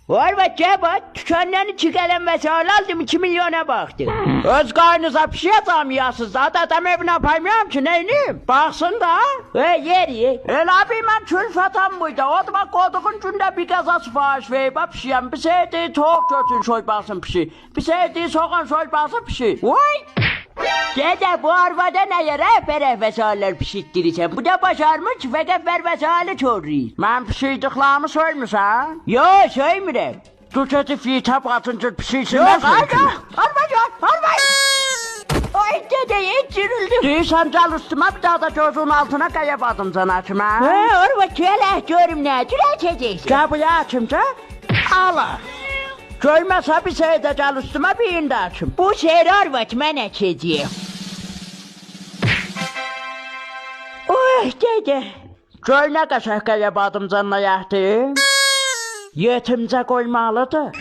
Var bak bak tükenlerini çıkarın vesaire aldım 2 milyona baktı. Öz karnınıza bir şey atamıyorsunuz da adam evine paymıyorum ki neyini? Baksın da. Yer ye. Abi ben çülfatan buydu. O da bak koduğun günde bir gaza sipariş verip pişiyen. Bir sevdiği tavuk götün soy baksın pişi. Bir sevdiği soğan soy baksın pişi. Vay! Dede bu arvada ne yere bere vesaireler pişittireceğim. Bu da başarmış fakat ver vesaire çoğuruyuz. Ben pişirdiklerimi söylmüşsün. Yo söylemiyorum. Tutucu fiyatap atınca pişirsin. Yok arvay. Ay dede içirildim. Değilsen cal üstüme bir daha da çocuğun altına kayabadım sana açım ha. Arva şöyle görüm ne düreceksin. Gel bu ya açımca. Allah. Görmezse bir şey de cal üstüme bir indi açım. Bu şehri arvaç ben açacağım. Oy dede. Köy ne kadar kayabadım canına yahtı. Yetimce koymalıdır.